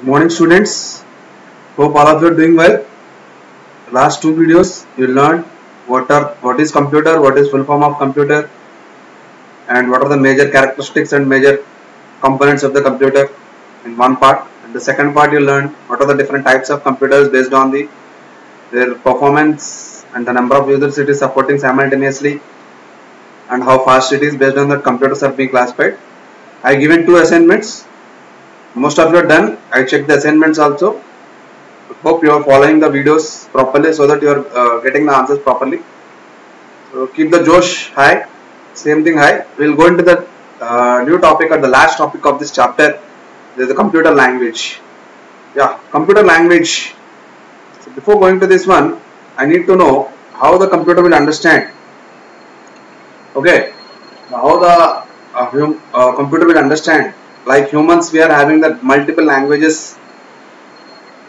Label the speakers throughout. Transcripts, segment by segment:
Speaker 1: Morning students, hope all of you are doing well. Last two videos you learned what is computer, what is full form of computer, and what are the major characteristics and major components of the computer in one part. And the second part you learned what are the different types of computers based on their performance and the number of users it is supporting simultaneously and how fast it is based on that computers are being classified. I given two assignments. Most of you are done. I checked the assignments also. Hope you are following the videos properly so that you are getting the answers properly. So keep the Josh high. Same thing high. We'll go into the new topic or the last topic of this chapter. There is the computer language. Yeah, computer language. So before going to this one, I need to know how the computer will understand. Okay, how the computer will understand. Like humans, we are having the multiple languages.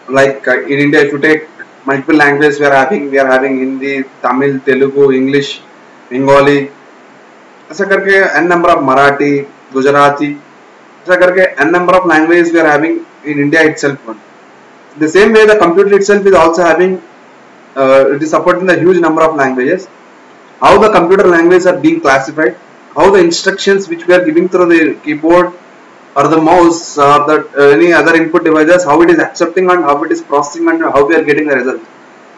Speaker 1: Like in India, if you take multiple languages, we are having Hindi, Tamil, Telugu, English, Bengali. ऐसा करके n number of Marathi, Gujarati. ऐसा करके n number of languages we are having in India itself. The same way, the computer itself is also having. It is supporting the huge number of languages. How the computer languages are being classified. How the instructions which we are giving through the keyboard or the mouse or any other input devices, how it is accepting and how it is processing and how we are getting the result,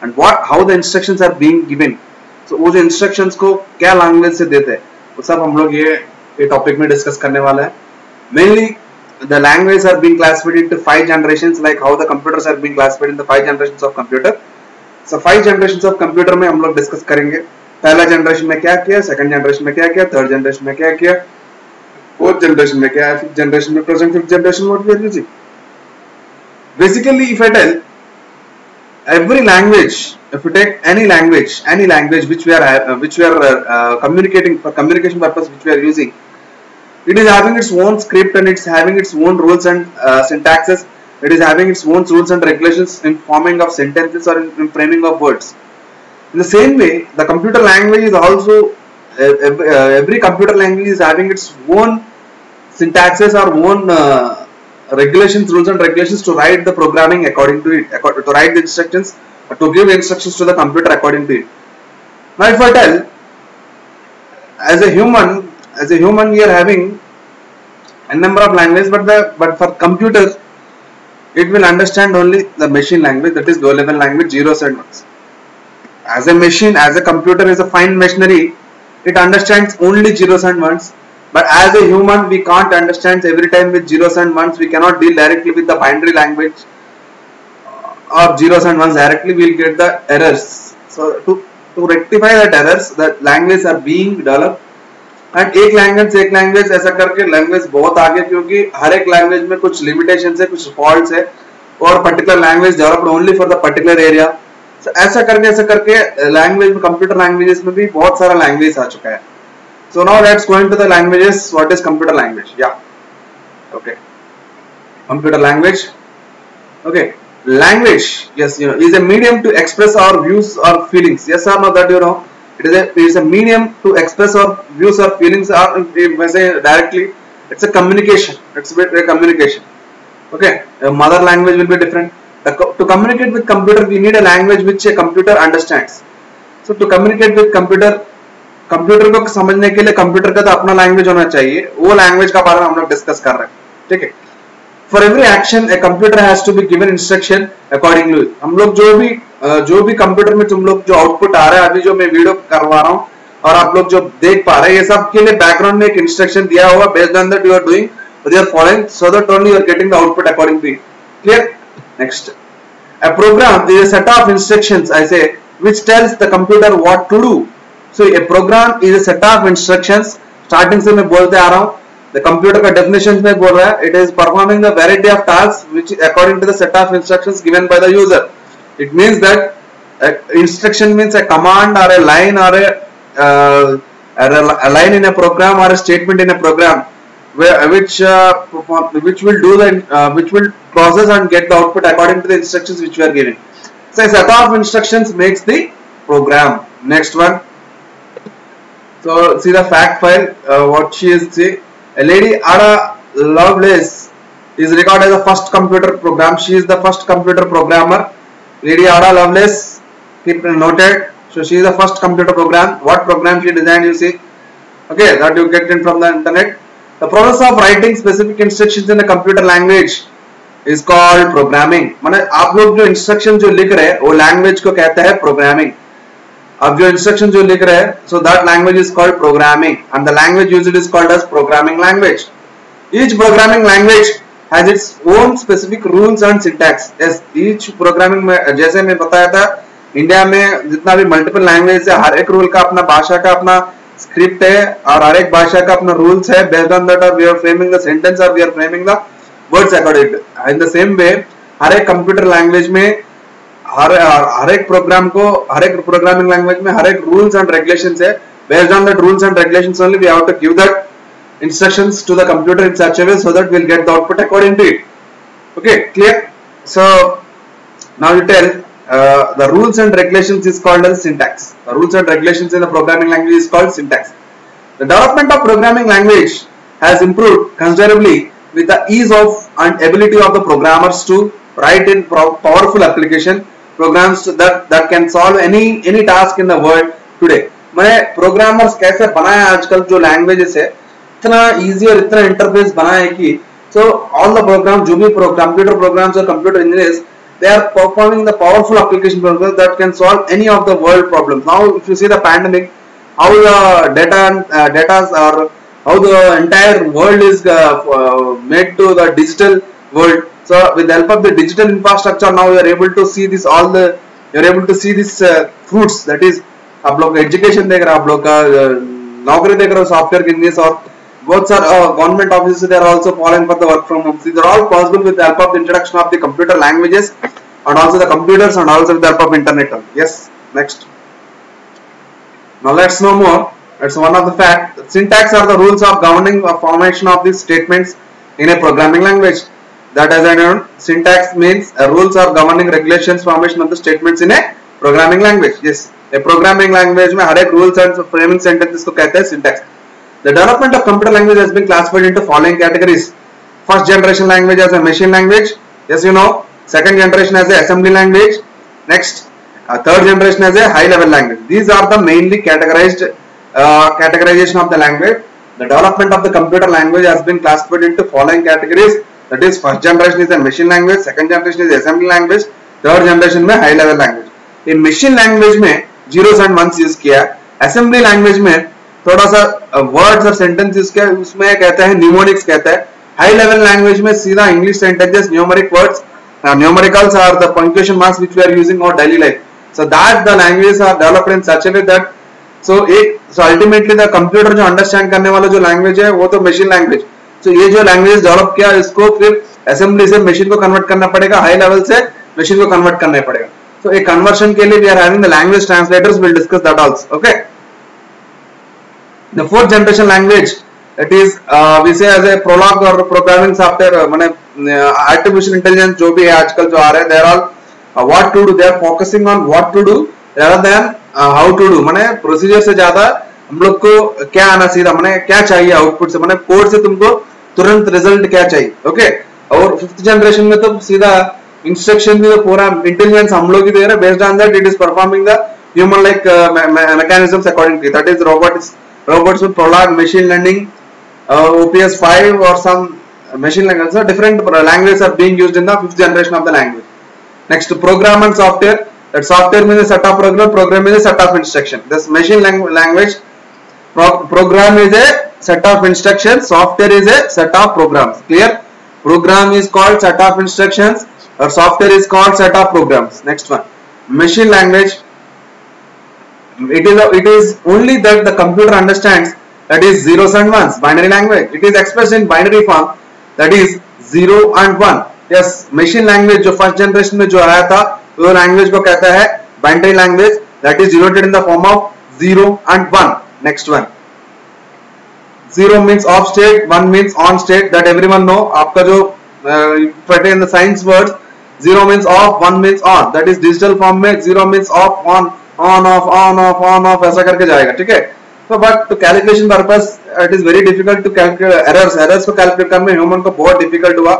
Speaker 1: and how the instructions are being given. So वो जो instructions को क्या language से देते हैं वो सब हम लोग ये topic में discuss करने वाला है. Mainly the languages are being classified into 5 generations, like how the computers are being classified in the 5 generations of computer. So 5 generations of computer में हम लोग discuss करेंगे. पहला generation में क्या किया, second generation में क्या किया, third generation में क्या किया, fourth generation में क्या है, fifth generation में present, fifth generation what we are using. Basically, if I tell every language, if you take any language which we are communicating for communication purpose, which we are using, it is having its own script and it's having its own rules and syntaxes. It is having its own rules and regulations in forming of sentences or in framing of words. In the same way, the computer language is also every computer language is having its own syntaxes or own regulations, rules and regulations to write the programming according to it, to write the instructions, or to give instructions to the computer according to it. Now, if I tell, as a human, we are having a number of languages, but for computer, it will understand only the machine language, that is low level language, zeros and ones. As a machine, as a computer is a fine machinery, it understands only zeros and ones. But as a human, we can't understand every time with zeros and ones. We cannot deal directly with the binary language or zeros and ones directly. We'll get the errors. So to rectify that errors, that languages are being developed. And एक language ऐसा करके language बहुत आगे, क्योंकि हर एक language में कुछ limitations है, कुछ faults है, और particular language developed only for the particular area. So ऐसा करके language में computer languages में भी बहुत सारा language आ चुका है. So now let's go into the languages. What is computer language? Yeah. Okay. Computer language. Okay. Language, yes, is a medium to express our views or feelings. Yes or no, that it is a medium to express our views or feelings, or if I say directly, it's a communication. It's a communication. Okay. A mother language will be different. To communicate with computer, we need a language which a computer understands. So to communicate with computer को समझने के लिए computer का तो अपना language होना चाहिए. वो लैंग्वेज का बारे में हम लोग डिस्कस कर रहे हैं. ठीक है. For every action a computer has to be given instruction accordingly. हम लोग जो भी कंप्यूटर में तुम लोग जो आउटपुट आ रहा है, अभी जो मैं वीडियो करवा रहा हूँ और आप लोग जो देख पा रहे हैं, ये सब के लिए बैकग्राउंड में एक इंस्ट्रक्शन दिया हुआ. Based on that you are doing, you are following, so that only you are getting the output according to it. Clear? Next, a program is a set of instructions, I say, which tells the computer what to do. So a program is a set of instructions. Starting से मैं बोलते आ रहा हूँ, the computer का definition में बोल रहा है, it is performing the variety of tasks which according to the set of instructions given by the user. It means that instruction means a command or a line or a line in a program or a statement in a program, which will process and get the output according to the instructions which we are giving. So a set of instructions makes the program. Next one. So see the fact file. What she is saying. A lady Ada Lovelace is recorded as the first computer program. She is the first computer programmer. Lady Ada Lovelace, keep noted. So she is the first computer program. What program she designed, you see. Okay, that you get it from the internet. The process of writing specific instructions in a computer language is called programming. माने आप लोग जो instruction जो लिख रहे हैं वो language को कहते हैं programming. अब जो instruction जो लिख रहे हैं, so that language is called programming, and the language used is called as programming language. Each programming language has its own specific rules and syntax. Yes, each programming में जैसे मैं बताया था, इंडिया में जितना भी multiple language है, हर एक rule का अपना भाषा का अपना स्क्रिप्ट है और हर एक भाषा का अपना रूल्स है. Based on that we are framing the sentence और we are framing the words according. In the same way हर एक कंप्यूटर लैंग्वेज में हर एक प्रोग्राम को हर एक प्रोग्रामिंग लैंग्वेज में हर एक रूल्स एंड रेगुलेशंस है. Based on that rules and regulations only we have to give that instructions to the computer in such a way so that we will get the output according to it. Okay, clear? So now you tell the rules and regulations is called as syntax. The rules and regulations in the programming language is called syntax. The development of programming language has improved considerably with the ease of and ability of the programmers to write in powerful application programs that can solve any task in the world today. मैंने programmers कैसे बनाए आजकल जो languages है इतना easy और इतना interface बनाए कि so all the programs जो भी computer programs और computer engineers they are performing the powerful application programs that can solve any of the world problems. Now if you see the pandemic, how the data or how the entire world is made to the digital world. So with the help of the digital infrastructure now you are able to see this you are able to see this fruits. That is आप लोग education देख रहे हो, आप लोग का नौकरी देख रहे हो, software engineers और both are government offices, they are also falling for the work from home. These are all possible with the help of the introduction of the computer languages and also the computers and also with the help of internet. Yes, next. Now let's know more. That's one of the fact. Syntax are the rules of governing the formation of these statements in a programming language. That as I know, syntax means rules of governing regulations formation of the statements in a programming language. Yes, a programming language में हर एक rules and framing sentences को कहते हैं syntax. The development of computer language has been classified into following categories. First generation language as a machine language. Yes, you know. Second generation as a assembly language. Next, third generation as a high level language. These are the mainly categorized categorization of the language. The development of the computer language has been classified into following categories. That is, first generation is a machine language. Second generation is assembly language. Third generation में high level language. In machine language में zeros and ones use किया. Assembly language में थोड़ा सा words और sentences के उसमें कहते हैं न्यूमोनिक्स कहते हैं. हाई लेवल लैंग्वेज में सीधा English sentences, numeric words, numericals are the punctuation marks which we are using in daily life. So that the languages are developed in such a way that so ultimately the computer जो understand करने वाला जो language है वो तो machine language. सो ये जो language develop किया इसको फिर असेंबली से मशीन को कन्वर्ट करना पड़ेगा, हाई लेवल से मशीन को कन्वर्ट करना पड़ेगा. सो एक कन्वर्शन के लिए we are having the language translators. Will discuss that also. Okay, the fourth generation language, it is we say as a prologue or programming software. माने artificial intelligence जो भी है आजकल जो आ रहे हैं, they are all what to do, they are focusing on what to do rather than how to do. माने procedure से ज्यादा हम लोग को क्या आना सीधा, माने क्या चाहिए आउटपुट से, माने कोड से तुमको तुरंत रिजल्ट क्या चाहिए. ओके, और फिफ्थ जनरेशन में तो सीधा इंस्ट्रक्शन भी तो पूरा इंटेलिजेंस हम लोग ही दे रहे हैं. Based on that it is performing the human like mechanisms accordingly. That is robots with Prolog, machine learning, OPS 5 or some machine learning. So different languages are being used in the fifth generation of the language. Next, program and software. That software means a set of program is a set of instruction. This machine language, program is a set of instructions, software is a set of programs. Clear? Program is called set of instructions or software is called set of programs. Next one, machine language. It is only that the computer understands, that is zeros and ones, binary language. It is expressed in binary form, that is 0 and 1. Yes, machine language जो first generation में जो आया था वो language को कहता है binary language, that is denoted in the form of 0 and 1. Next one, 0 means off state, 1 means on state. That everyone know. आपका जो पढ़े in the science words, 0 means off, 1 means on. That is digital form में 0 means off, on off ऐसा करके जाएगा. ठीक है. So but to calculation purpose it is very difficult to calculate errors को calculate करने ह्यूमन को बहुत difficult हुआ.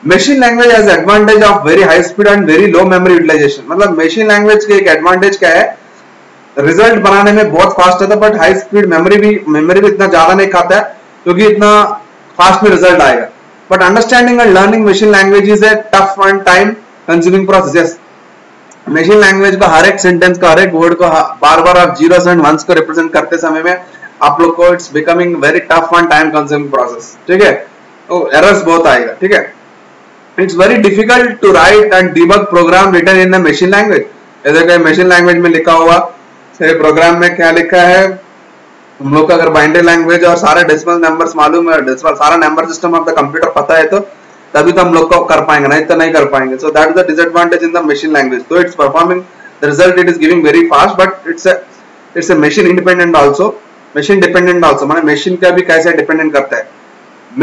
Speaker 1: Machine language has advantage of very high speed and very low memory utilisation. मतलब मशीन लैंग्वेज के एक एडवांटेज क्या है, रिजल्ट बनाने में बहुत फास्ट होता है, बट हाई स्पीड मेमोरी भी इतना ज्यादा नहीं खाता है क्योंकि इतना फास्ट में रिजल्ट आएगा. But understanding and learning machine language is a tough and time consuming process. Machine language का हर एक सेंटेंस का हर एक वर्ड को बार बार आप जीरोस एंड वंस को रिप्रेजेंट करते समय में आप लोग को it's becoming very tough and time consuming process. ठीक है, तो एरर्स बहुत आएगा. ठीक है, it's very difficult to write and debug program written in the machine language. जैसे मशीन लैंग्वेज में लिखा हुआ प्रोग्राम में क्या लिखा है, हम लोग का अगर बाइनरी लैंग्वेज और सारे डेसिमल नंबर्स मालूम है, सारा number system of the computer पता है, तो तभी तो हम लोग को कर पाएंगे, नहीं तो नहीं कर पाएंगे. So that is the disadvantage in the machine language. तो it's performing the result it is giving very fast, but it's a machine independent also, machine dependent also. माने मशीन का भी कैसे डिपेंडेंट करता है.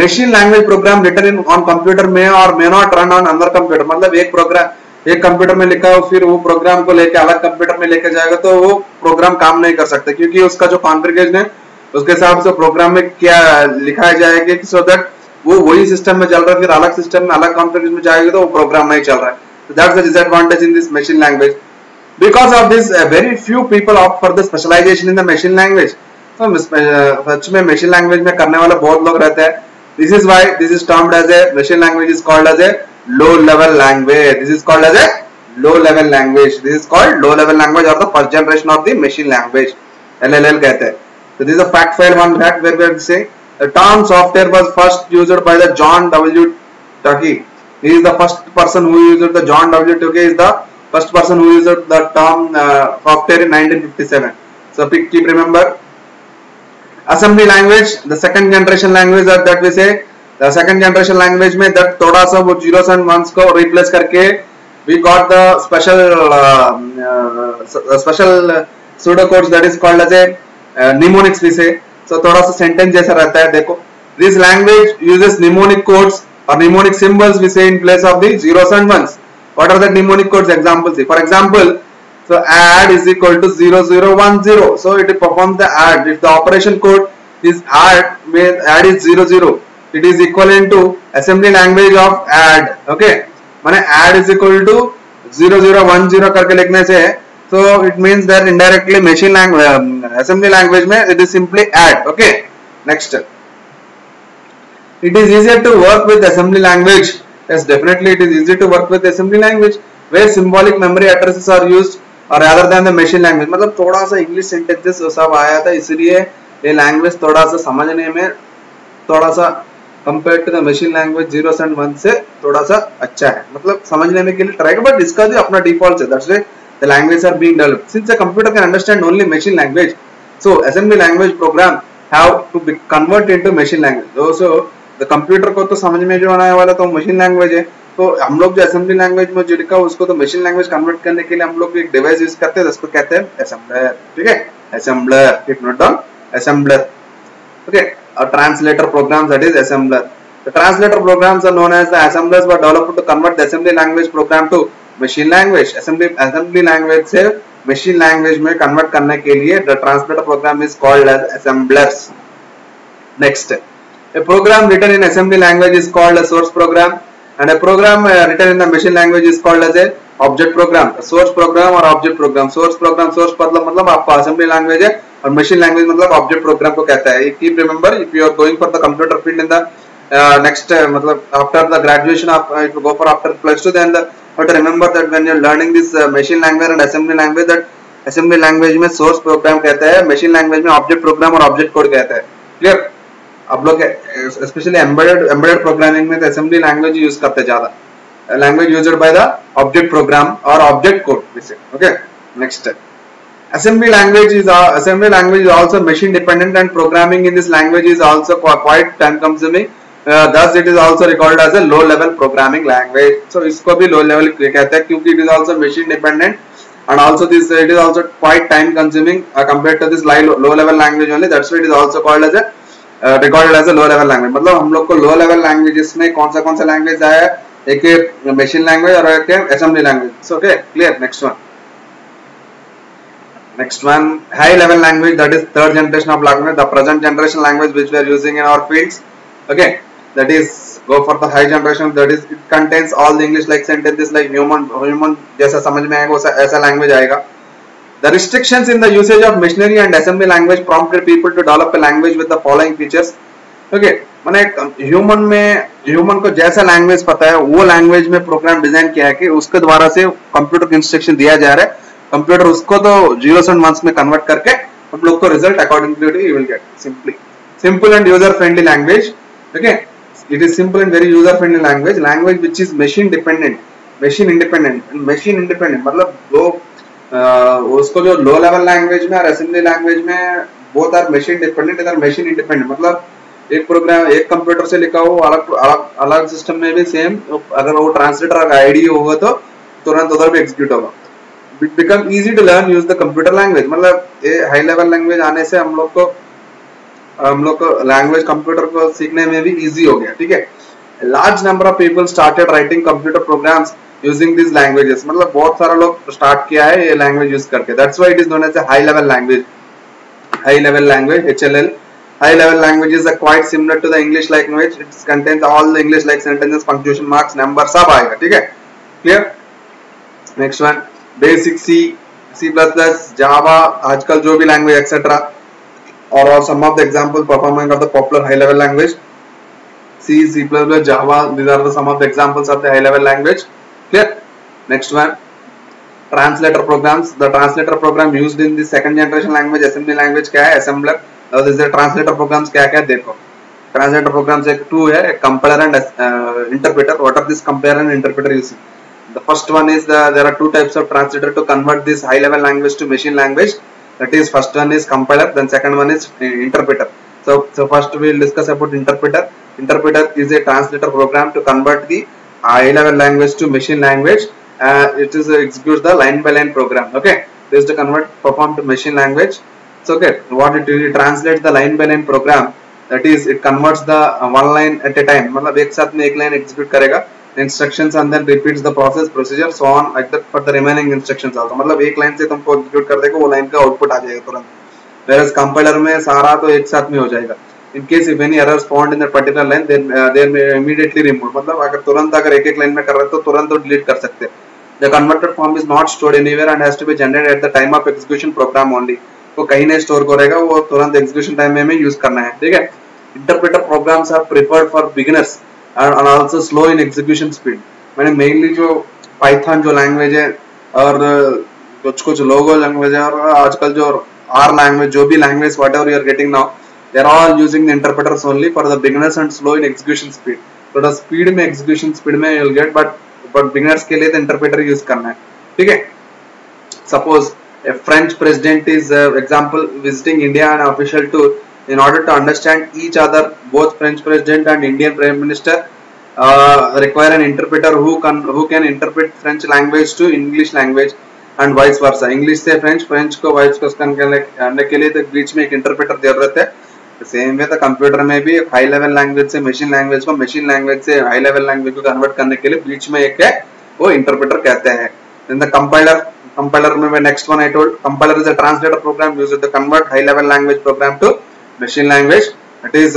Speaker 1: Machine language program written in on computer में और may not run on other computer. मतलब एक प्रोग्राम एक कंप्यूटर में लिखा हो, फिर वो प्रोग्राम को लेके अलग कंप्यूटर में लेके जाएगा तो वो प्रोग्राम काम नहीं कर सकता, क्योंकि उसका जो कॉन्फ़िगरेशन है उसके हिसाब से प्रोग्राम में क्या लिखा जाएगा कि सो दैट वो वही सिस्टम में चल रहा है, फिर अलग सिस्टम में अलग कॉन्फ़िगरेशन में जाएगा तो वो प्रोग्राम नहीं चल रहा है. So that's the disadvantage in this machine language. Because of this, very few people opt for the specialization in the machine language. So सच में machine language में करने वाले बहुत लोग रहते हैं. This is why this is termed as a machine language is called as a low level language. This is called as a low level language. This is called low level language or the first generation of the machine language. LLL कहते हैं. So this is a fact file one fact where we are saying the term software was first used by the John W. Tukey. He is the first person who used the John W. Tukey is the first person who used the term software in 1957. So keep remember. Assembly language, the second generation language that we say, the second generation language में that थोड़ा सा वो zeros and ones को replace करके we got the special pseudocodes that is called as a mnemonics we say. So थोड़ा सा sentence जैसा रहता है. देखो, this language uses mnemonic codes or mnemonic symbols we say in place of the zeros and ones. What are the mnemonic codes? Examples. For example, so add is equal to 0010. So it performs the add. If the operation code is add, where add is 00, it is equivalent to assembly language of add. Okay, माने add is equal to 0010 करके लिखने से, so it means that indirectly machine language assembly language में it is simply add. Okay, next. It is easier to work with assembly language. Yes, definitely it is easy to work with assembly language where symbolic memory addresses are used और rather than the machine language. मतलब थोड़ा सा English sentences सब आया था, इसलिए ये language थोड़ा सा समझने में थोड़ा सा compare to the machine language zeros and one से थोड़ा सा अच्छा है. मतलब समझने में के लिए ट्राई कर, बट इसका भी अपना डिफॉल्ट है. That's why the language are being developed. Since a computer can understand only machine language, so assembly language program have to be convert into machine language. So the computer को तो समझ में जो आने वाला तो मशीन लैंग्वेज है, तो हम लोग जो असेंबली लैंग्वेज में जो लिखा उसको तो मशीन लैंग्वेज कन्वर्ट करने के लिए हम लोग एक डिवाइस यूज करते हैं, उसको कहते हैं असेंबलर. ठीक है, assembler. Keep note down, assembler. Okay, a translator programs, that is assembler. The translator programs are known as the assemblers, were developed to convert the assembly language program to machine language. Assembly language से machine language में convert करने के लिए the translator program is called as assemblers. Next, a program written in assembly language is called a source program, and a program written in the machine language is called as a object program. A source program और object program. Source मतलब आपका assembly language है और machine language मतलब object program को कहता है. Keep remember, if you are going for the computer field in the next मतलब after the graduation of if you go for after plus 2, then you have to remember that when you are learning this machine language and assembly language, that assembly language में source program कहता है, machine language में object program और object code कहता है. Clear? आप लोग specially embedded programming में असेंबली लैंग्वेज यूज करते हैं ज्यादा. Language used by the object program और object code vice. Okay, next. assembly language is also machine dependent, and programming in this language is also quite time consuming. Thus it is also recalled as a low level programming language. So इसको भी low level कहते हैं क्योंकि it is also machine dependent, and also this it is also quite time consuming compared to this low level language only. That's why it is also called as a recorded as a low level language. मतलब हम लोग को low level languages में कौन सा language आया है, एक machine language और एक assembly language. So okay, clear. Next one, high level language, that is third generation of language, the present generation language which we are using in our fields. Okay, that is Go for the high generation, that is it contains all the English like sentences like human जैसा समझ में आएगा ऐसा language आएगा. The restrictions in the usage of machinery and assembly language prompted people to develop a language with the following features. Okay, मैंने human को जैसा language पता है वो लैंग्वेज में प्रोग्राम डिजाइन किया है कि उसके द्वारा से कंप्यूटर को इंस्ट्रक्शन दिया जा रहा है. कंप्यूटर उसको तो जीरोस एंड वंस में कन्वर्ट करके हम लोग को result accordingly you will gate. Simple and user friendly language. Okay, it is simple and very user friendly language which is machine independent मतलब दो उसको जो लो लेवल लैंग्वेज में और असेंबली लैंग्वेज में बोथ आर मशीन डिपेंडेंट इधर machine independent मतलब एक प्रोग्राम एक कंप्यूटर से लिखा हो अलग सिस्टम में भी सेम अगर वो ट्रांसलेटर का आईडी होगा तो तुरंत उधर भी एग्जीक्यूट होगा. It become easy to learn use the computer language मतलब ये हाई लेवल लैंग्वेज आने से हम लोग को लैंग्वेज कंप्यूटर को सीखने में भी इजी हो गया. ठीक है, large number of people started writing computer programs using this languages मतलब बहुत सारे लोग स्टार्ट किया है ये लैंग्वेज यूज करके. That's why it is known as a high level language HLL. High level languages are quite similar to the English language. It contains all the English like sentences, punctuation marks, numbers सब आएगा. ठीक है, clear? Next one, basic C++, Java, आजकल जो भी language etc. or some of the example performing of the popular high level language. C++, Java, these are some of the examples of the high level language. Clear? Next one, translator programs. The translator program used in the second generation language assembly language क्या है? Assembler. Translator programmes क्या क्या देखो. Translator programmes एक two है, एक compiler and interpreter. What are this compiler and interpreter using? The first one is there are two types of translator to convert this high level language to machine language. That is first one is compiler, then second one is interpreter. So first we will discuss about interpreter. Interpreter is a translator program to convert the high level language to machine language. It is executes the line by line program. Okay, this is to perform to machine language. So okay, what it translates the line by line program, that is it converts the one line at a time मतलब एक साथ में एक line execute करेगा instructions and then repeats the procedure so on like that for the remaining instructions also. मतलब एक line से तुमको एग्जीक्यूट कर देगा वो लाइन का आउटपुट आ जाएगा तुरंत. whereas कंपाइलर में सारा तो एक साथ में हो जाएगा. in case if any errors found in that particular line then they may immediately remove मतलब अगर तुरंत अगर एक लाइन में कर रहे तो तुरंत तो डिलीट कर सकते. the converted form is not stored anywhere and has to be generated at the time of execution program only. वो कहीं नहीं स्टोर करेगा, वो तुरंत एग्जीक्यूशन टाइम में यूज करना है. ठीक है, interpreter programs are preferred for beginners and also slow in execution speed. मैंने मेनली जो पाइथन जो लैंग्वेज है और कुछ लोगो लैंग्वेज है और आजकल जो आर लैंग्वेज जो भी language whatever you are getting now they are all using the interpreters only for the beginners and slow in execution speed. थोड़ा स्पीड में एग्जीक्यूशन स्पीड में you will get but beginners के लिए तो interpreter use करना है. ठीक है, suppose a French president is example visiting India on an official tour. In order to understand each other, both French president and Indian prime minister require an interpreter who can interpret French language to English language and vice versa. English से French को vice को करने के लिए तो बीच में एक interpreter जरूरत है. सेम वे तो कंप्यूटर में भी हाई लेवल लैंग्वेज से मशीन लैंग्वेज को मशीन लैंग्वेज से हाई लेवल लैंग्वेज को कन्वर्ट करने के लिए बीच में एक है वो इंटरप्रेटर कहते हैं. Then the compiler में next one I told, compiler is a translator program used to convert high level language program to machine language. That is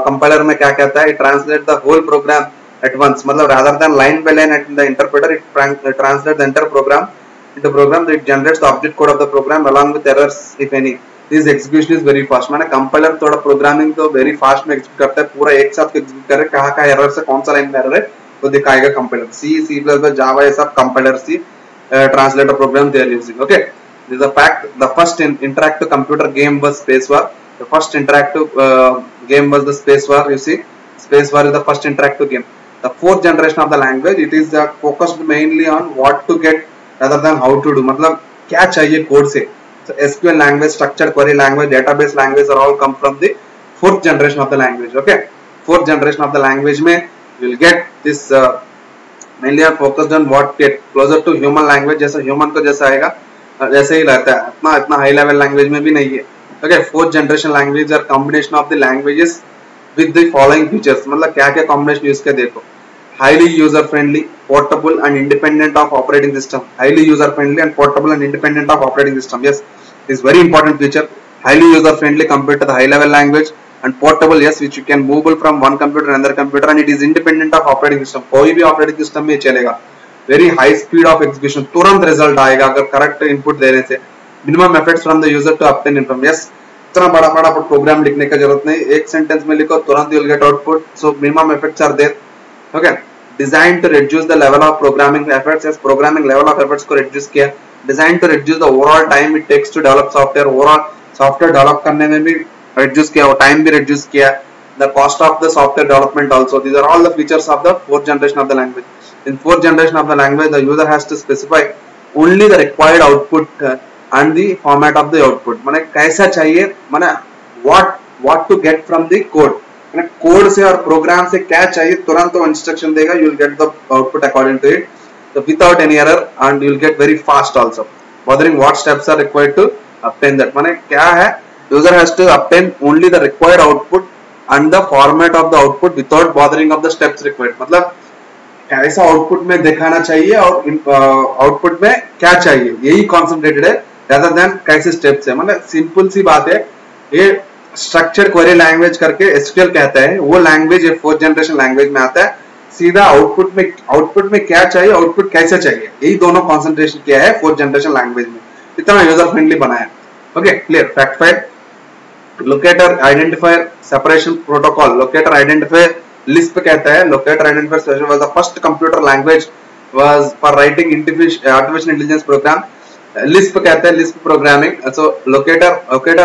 Speaker 1: compiler में क्या कहता है, it translates the whole program at once मतलब rather than line by line at the interpreter it translates the entire program into program that it generates the object code of the program along with errors if any. This execution is very fast. माने compiler थोड़ा programming तो very fast में execute करता है, पूरा एक साथ execute करे कहाँ error से कौन सा line में error है तो दिखाएगा compiler. C++, Java ये सब compiler C translator program they are using. Okay, this is a fact. The first interactive computer game was Space War. The first interactive game was the Space War. You see, Space War is the first interactive game. The fourth generation of the language, it is focused mainly on what to get rather than how to do. मतलब क्या चाहिए code से. So SQL language, structured query language, database language are all come from the fourth generation of the language. Okay, fourth generation of the language में you will get this mainly are focused on what get closer to human language. जैसा human को जैसा आएगा जैसे ही रहता है, इतना high level language में भी नहीं है. Okay, fourth generation language are combination of the languages with the following features. मतलब क्या क्या combination use के देखो. Highly user friendly, portable and independent of operating system. Highly user friendly and portable and independent of operating system. Yes, is very important feature. Highly user friendly compared to the high level language. and portable, yes, which you can move from one computer to another computer, and it is independent of operating system. कोई भी operating system में चलेगा. Very high speed of execution, तुरंत result आएगा अगर correct input देने से. Minimum efforts from the user to obtain information. Yes, इतना बड़ा बड़ा प्रोग्राम लिखने का जरूरत नहीं, एक सेंटेंस में लिखो तुरंत you'll get output. So minimum efforts are there. Okay, designed to reduce the level of programming efforts. Yes, programming level of efforts को reduce किया. Designed to reduce the overall time it takes to develop software. Overall software develop करने में भी reduce किया, और time भी reduce किया. The cost of the software development also. These are all the features of the fourth generation of the language. In fourth generation of the language, the user has to specify only the required output and the format of the output. माने कैसा चाहिए, माने what to get from the code. माने code से और program से क्या चाहिए तुरंत वो instruction देगा. You will get the output according to it, so without any error, and you will get very fast also. Bothering what steps are required to obtain that. माने क्या है, user has to obtain only the required output and the format of the output without bothering of the steps required. मतलब कैसा output में दिखाना चाहिए और output में क्या चाहिए, यही कॉन्सेंट्रेटेड है rather than कैसे स्टेप्स है. मतलब सिंपल सी बात है. ये स्ट्रक्चर्ड क्वेरी लैंग्वेज करके SQL कहता है, वो लैंग्वेज ये फोर्थ जनरेशन लैंग्वेज में आता है. सीधा आउटपुट में क्या चाहिए, आउटपुट कैसे चाहिए, यही दोनों कॉन्सेंट्रेशन किया है फोर्थ जनरेशन लैंग्वेज में. इतना यूजर फ्रेंडली बनाया. Okay, clear. Fact file. Locator identifier separation protocol. Locator identifier Lisp कहता है. Locator identifier special was the first computer language was for writing artificial intelligence program. Lisp कहता है Lisp programming. So locator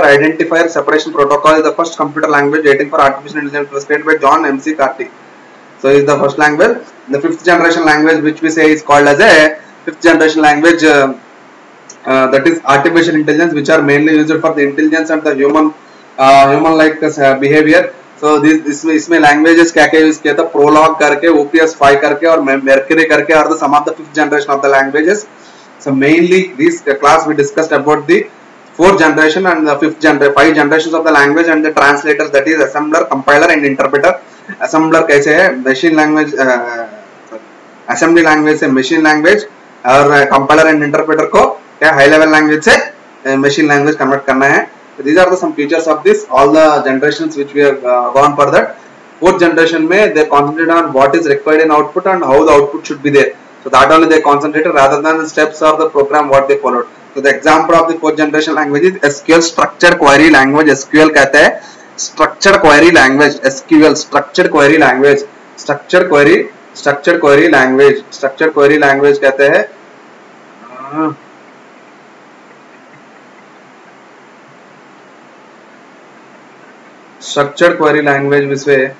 Speaker 1: identifier separation protocol is the first computer language writing for artificial intelligence, was created by John McCarthy. So is the first language. The fifth generation language, which we say is called as a fifth generation language, that is artificial intelligence, which are mainly used for the intelligence and the human like behavior. So इसमें languages क्या क्या use किया था, Prolog करके, OPS 5 करके और Mercury करके are the some of the fifth generation of the languages. So mainly this class we discussed about the fourth generation and the fifth generation, 5 generations of the language and the translators, that is assembler, compiler and interpreter. Assembler कैसे है, machine language, assembly language से machine language, और compiler and interpreter को क्या high level language से machine language convert करना है. So these are some features of this, all the generations which we have gone for that. Fourth generation में they concentrate on what is required in output and how the output should be there. So that only they concentrated rather than the steps of the program what they followed. So the example of the fourth generation language is SQL, structured query language. SQL कहता है structured query language. SQL, structured query language. Structured query language. Structured query language कहते हैं structured query language विषय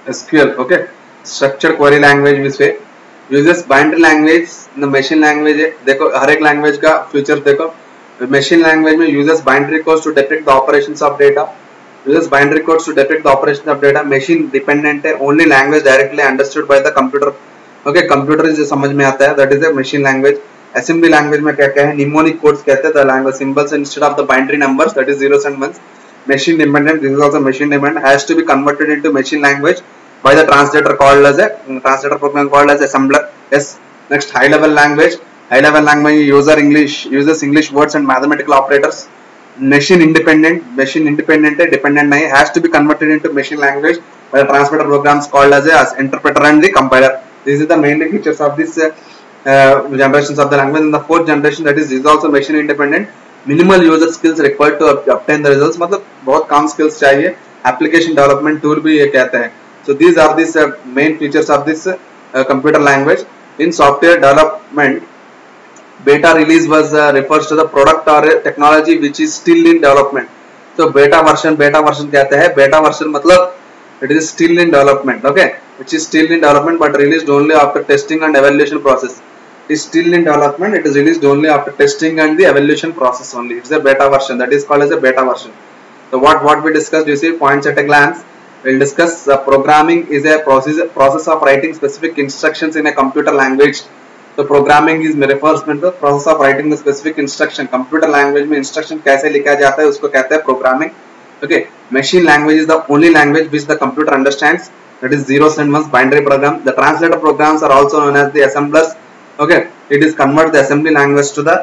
Speaker 1: SQL. Okay, structured query language विषय uses binary language, the machine language है. देखो हर एक language का features देखो. Machine language में uses binary codes to detect the operations of data. Uses binary codes to detect the operations of data. Machine dependent है, only language directly understood by the computer. Okay, computer जो समझ में आता है, that is a machine language. Assembly language में क्या क्या है, mnemonic codes कहते हैं, the language symbols instead of the binary numbers, that is zeros and ones. Machine dependent, this is also machine dependent, has to be converted into machine language by the translator called as a translator program called as assembler. Yes. Next, high level language. High level language uses English words and mathematical operators. Machine independent है, dependent नहीं, has to be converted into machine language by the translator programs called as a interpreter and the compiler. These are the main features of this generations of the language. In the fourth generation, that is also machine independent. Minimal user skills required to obtain the results. मतलब बहुत कम skills चाहिए. Application development tool भी ये कहता है. So these are these main features of this computer language. In software development, beta release was refers to the product or a technology which is still in development. So beta version कहते हैं. Beta version मतलब it is still in development. Okay, which is still in development but released only after testing and evaluation process. It is still in development. It is released only after testing and the evaluation process only. It's a beta version. That is called as a beta version. So what we discussed, you see points at a glance. We'll discuss programming is a process of writing specific instructions in a computer language. तो programming is refers to the process of writing the specific instruction. Computer language में instruction कैसे लिखा जाता है उसको कहते हैं programming. Okay, machine language is the only language which the computer understands. That is zeros and ones binary program. The translator programs are also known as the assemblers. Okay, it is convert the assembly language to the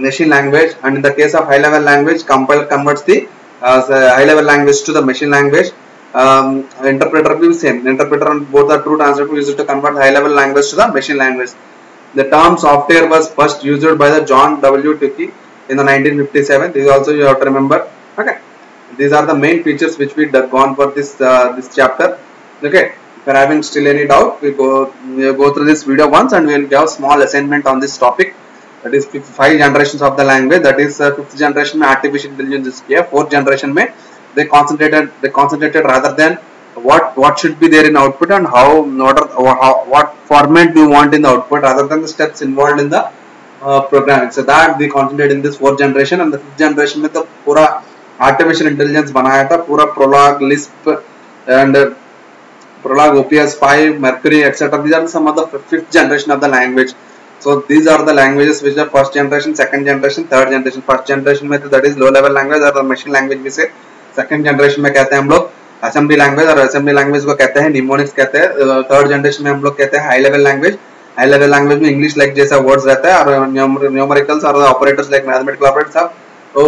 Speaker 1: machine language, and in the case of high level language, compiler converts the high level language to the machine language. Interpreter will be same. Interpreter and both are true. Translator used to convert high level language to the machine language. The term software was first used by the John W. Tukey in the 1957. This also you have to remember. Okay, these are the main features which we gone for this this chapter. Okay, if you are having still any doubt, we go through this video once, and we will give a small assignment on this topic. That is 5 generations of the language. That is 5th generation में artificial intelligence is किया. 4th generation में they concentrated rather than what should be there in output and what format we want in the output rather than the steps involved in the programming. So that we concentrated in this 4th generation, and the 5th generation में तो पूरा artificial intelligence बनाया था, पूरा Prolog, Lisp and Prolog, OPS 5, Mercury, etc. These are some of the 5th generation of the language. So these are the languages which are 1st generation, 2nd generation, 3rd generation. 1st generation में तो that is low level language or the machine language भी से. 2nd generation में कहते हैं हम लोग assembly language, और assembly language को कहते हैं mnemonics कहते हैं. 3rd generation में हम लोग कहते हैं high level language. High level language में English like जैसा words रहता है, और numericals और operators like mathematical operators सब तो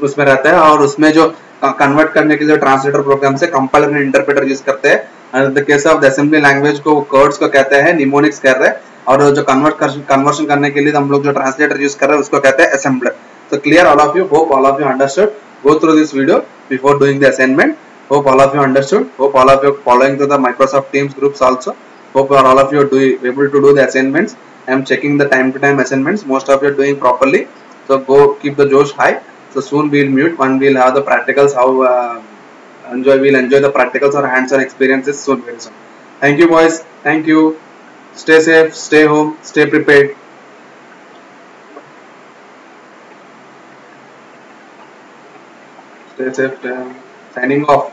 Speaker 1: उसमें रहता है, और उसमें जो कन्वर्ट करने के लिए ट्रांसलेटर प्रोग्राम से कंपाइलर एंड इंटरप्रेटर यूज करते हैं. In the case of the assembly language को कोड्स को कहते हैं निमोनिक्स कह रहे हैं, और जो कन्वर्शन करने के लिए हम लोग जो ट्रांसलेटर यूज कर रहे हैं उसको कहते हैं assembler. So clear all of you? Hope all of you understood. Go through this video before doing the assignment. Hope all of you understood. Hope all of you following to the Microsoft Teams groups also. Hope all of you are able to do the assignments. I am checking the time to time assignments. Most of you are doing properly. So go keep the Josh high. So soon we will mute when we will have the practicals. How we'll enjoy the practicals or hands-on experiences soon, very soon. Thank you, boys. Thank you. Stay safe. Stay home. Stay prepared. Stay safe. Signing off.